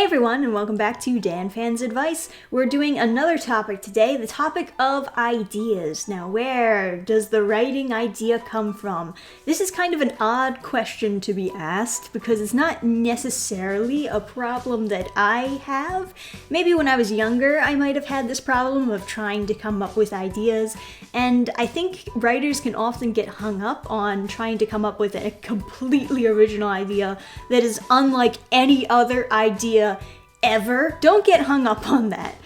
everyone, and welcome back to Dannphan's Advice. We're doing another topic today, the topic of ideas. Now, where does the writing idea come from? This is kind of an odd question to be asked because it's not necessarily a problem that I have. Maybe when I was younger, I might have had this problem of trying to come up with ideas, and I think writers can often get hung up on trying to come up with a completely original idea that is unlike any other idea ever. Don't get hung up on that.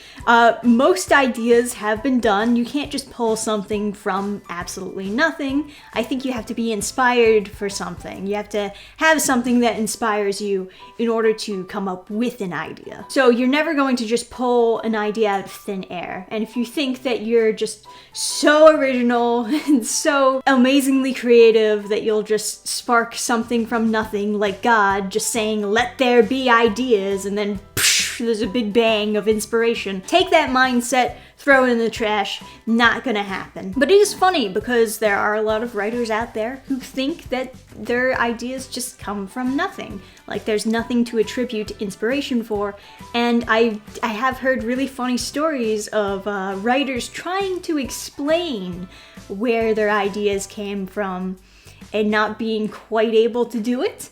Most ideas have been done. You can't just pull something from absolutely nothing. I think you have to be inspired for something. You have to have something that inspires you in order to come up with an idea. So you're never going to just pull an idea out of thin air. And if you think that you're just so original and so amazingly creative that you'll just spark something from nothing, like God just saying, "Let there be ideas," and then there's a big bang of inspiration. Take that mindset, throw it in the trash, not gonna happen. But it is funny because there are a lot of writers out there who think that their ideas just come from nothing. Like there's nothing to attribute inspiration for. And I have heard really funny stories of writers trying to explain where their ideas came from and not being quite able to do it.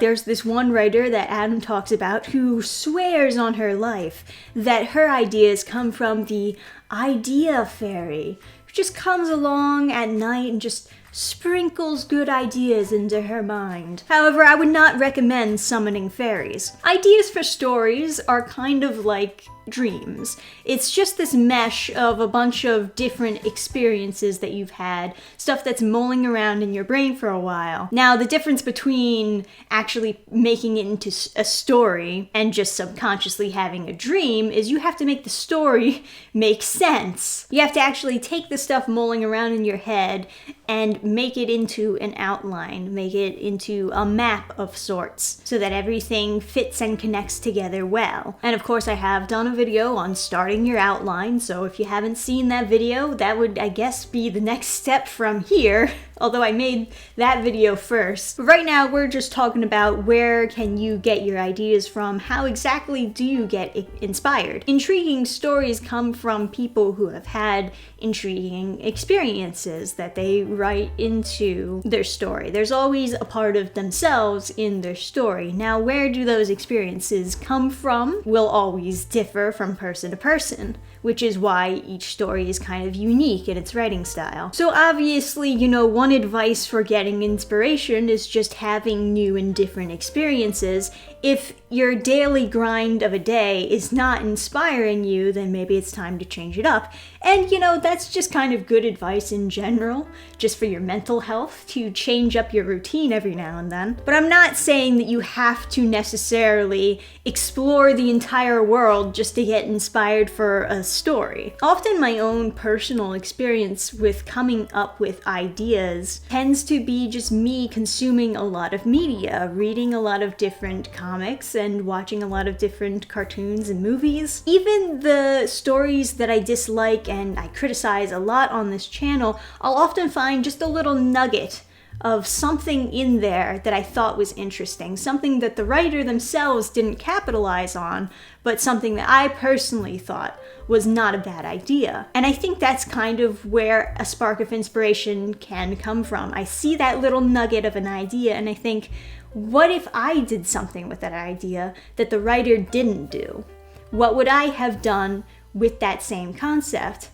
There's this one writer that Adam talks about who swears on her life that her ideas come from the idea fairy, who just comes along at night and just sprinkles good ideas into her mind. However, I would not recommend summoning fairies. Ideas for stories are kind of like dreams. It's just this mesh of a bunch of different experiences that you've had, stuff that's mulling around in your brain for a while. Now, the difference between actually making it into a story and just subconsciously having a dream is you have to make the story make sense. You have to actually take the stuff mulling around in your head and make it into an outline, make it into a map of sorts, so that everything fits and connects together well. And of course, I have done a video on starting your outline, so if you haven't seen that video, that would, I guess, be the next step from here. Although I made that video first. But right now, we're just talking about where can you get your ideas from? How exactly do you get inspired? Intriguing stories come from people who have had intriguing experiences that they write into their story. There's always a part of themselves in their story. Now, where do those experiences come from will always differ from person to person, which is why each story is kind of unique in its writing style. So obviously, one advice for getting inspiration is just having new and different experiences. If your daily grind of a day is not inspiring you, then maybe it's time to change it up. And that's just kind of good advice in general, just for your mental health, to change up your routine every now and then. But I'm not saying that you have to necessarily explore the entire world just to get inspired for a story. Often my own personal experience with coming up with ideas tends to be just me consuming a lot of media, reading a lot of different comics and watching a lot of different cartoons and movies. Even the stories that I dislike and I criticize a lot on this channel, I'll often find just a little nugget of something in there that I thought was interesting, something that the writer themselves didn't capitalize on, but something that I personally thought was not a bad idea. And I think that's kind of where a spark of inspiration can come from. I see that little nugget of an idea and I think, what if I did something with that idea that the writer didn't do? What would I have done with that same concept?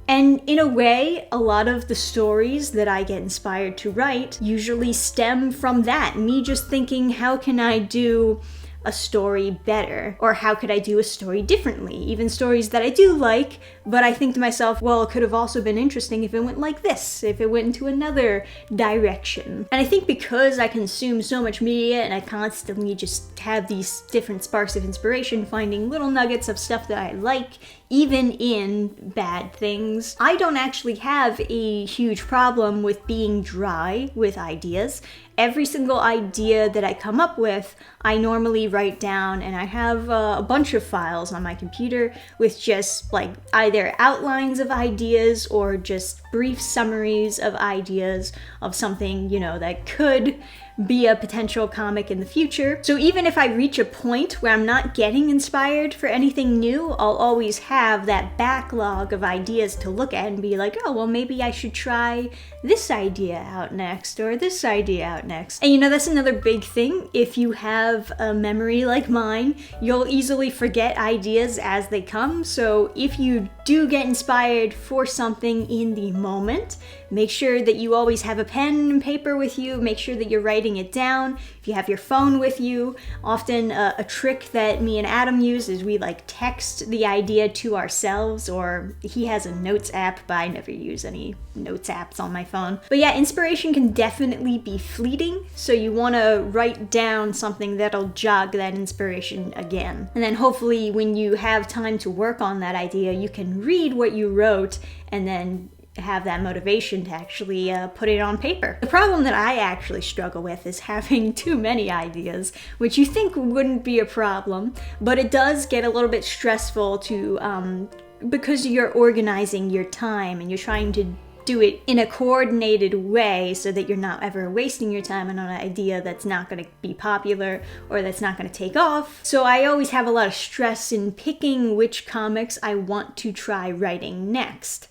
And in a way, a lot of the stories that I get inspired to write usually stem from that. Me just thinking, how can I do a story better? Or how could I do a story differently? Even stories that I do like, but I think to myself, well, it could have also been interesting if it went like this, if it went into another direction. And I think because I consume so much media and I constantly just have these different sparks of inspiration, finding little nuggets of stuff that I like, even in bad things, I don't actually have a huge problem with being dry with ideas. Every single idea that I come up with, I normally write down, and I have a bunch of files on my computer with just like either outlines of ideas or just brief summaries of ideas of something, that could be a potential comic in the future. So even if I reach a point where I'm not getting inspired for anything new, I'll always have that backlog of ideas to look at and be like, oh, well, maybe I should try this idea out next or this idea out next. And that's another big thing. If you have a memory like mine, you'll easily forget ideas as they come. So if you do get inspired for something in the moment, make sure that you always have a pen and paper with you. Make sure that you're writing it down. If you have your phone with you, often a trick that me and Adam use is we text the idea to ourselves, or he has a notes app, but I never use any notes apps on my phone. But yeah, inspiration can definitely be fleeting, so you want to write down something that'll jog that inspiration again. And then hopefully when you have time to work on that idea, you can read what you wrote and then have that motivation to actually put it on paper. The problem that I actually struggle with is having too many ideas, which you think wouldn't be a problem, but it does get a little bit stressful to because you're organizing your time and you're trying to do it in a coordinated way so that you're not ever wasting your time on an idea that's not going to be popular or that's not going to take off. So I always have a lot of stress in picking which comics I want to try writing next,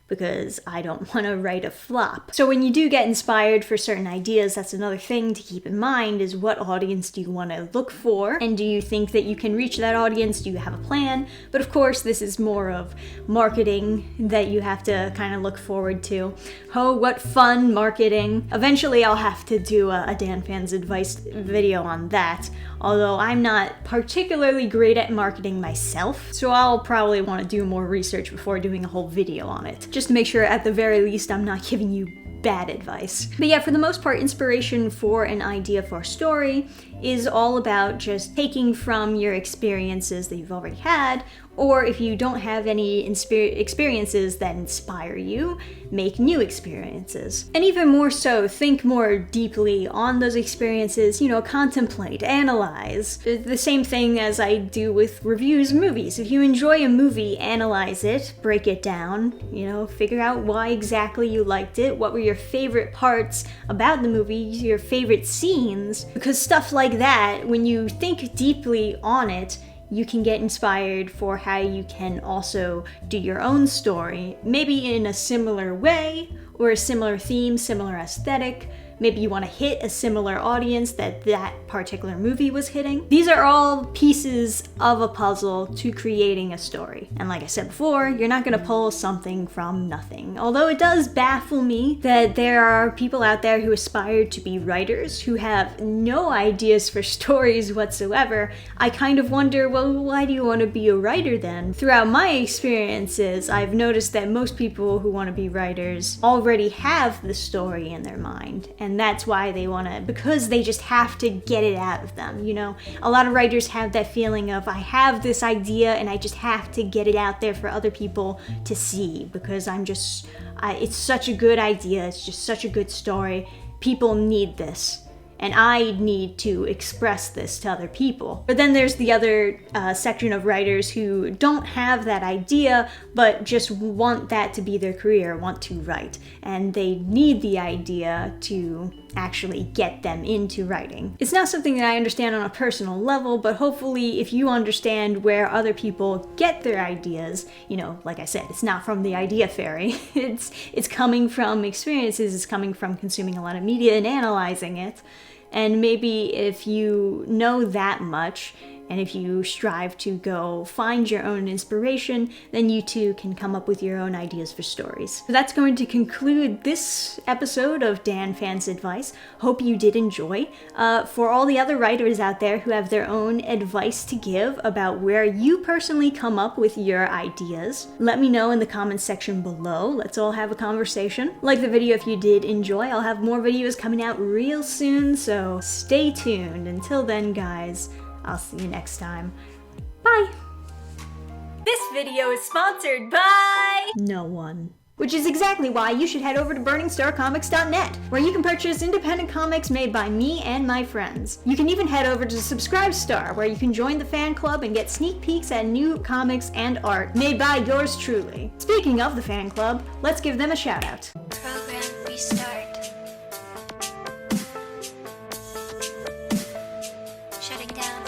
because I don't want to write a flop. So when you do get inspired for certain ideas, that's another thing to keep in mind, is what audience do you want to look for? And do you think that you can reach that audience? Do you have a plan? But of course, this is more of marketing that you have to kind of look forward to. Oh, what fun marketing. Eventually I'll have to do a Dannphan's advice video on that, although I'm not particularly great at marketing myself, so I'll probably want to do more research before doing a whole video on it, just to make sure at the very least I'm not giving you bad advice. But yeah, for the most part, inspiration for an idea for a story is all about just taking from your experiences that you've already had, or if you don't have any experiences that inspire you, make new experiences. And even more so, think more deeply on those experiences, contemplate, analyze. The same thing as I do with reviews of movies. If you enjoy a movie, analyze it, break it down, figure out why exactly you liked it, what were your favorite parts about the movie, your favorite scenes, because stuff like that, when you think deeply on it, you can get inspired for how you can also do your own story, maybe in a similar way, or a similar theme, similar aesthetic. Maybe you want to hit a similar audience that particular movie was hitting. These are all pieces of a puzzle to creating a story. And like I said before, you're not going to pull something from nothing. Although it does baffle me that there are people out there who aspire to be writers who have no ideas for stories whatsoever. I kind of wonder, well, why do you want to be a writer then? Throughout my experiences, I've noticed that most people who want to be writers already have the story in their mind. And that's why they want to, because they just have to get it out of them, A lot of writers have that feeling of, I have this idea and I just have to get it out there for other people to see, because it's such a good idea, it's just such a good story, people need this. And I need to express this to other people. But then there's the other section of writers who don't have that idea, but just want that to be their career, want to write. And they need the idea to actually get them into writing. It's not something that I understand on a personal level, but hopefully if you understand where other people get their ideas, like I said, it's not from the idea fairy. It's coming from experiences, it's coming from consuming a lot of media and analyzing it. And maybe if you know that much, and if you strive to go find your own inspiration, then you too can come up with your own ideas for stories. So that's going to conclude this episode of Dannphan's Advice. Hope you did enjoy. For all the other writers out there who have their own advice to give about where you personally come up with your ideas, let me know in the comments section below. Let's all have a conversation. Like the video if you did enjoy. I'll have more videos coming out real soon, so stay tuned. Until then, guys, I'll see you next time. Bye! This video is sponsored by no one. Which is exactly why you should head over to burningstarcomics.net, where you can purchase independent comics made by me and my friends. You can even head over to Subscribestar, where you can join the fan club and get sneak peeks at new comics and art made by yours truly. Speaking of the fan club, let's give them a shout out. Program restart. shutting down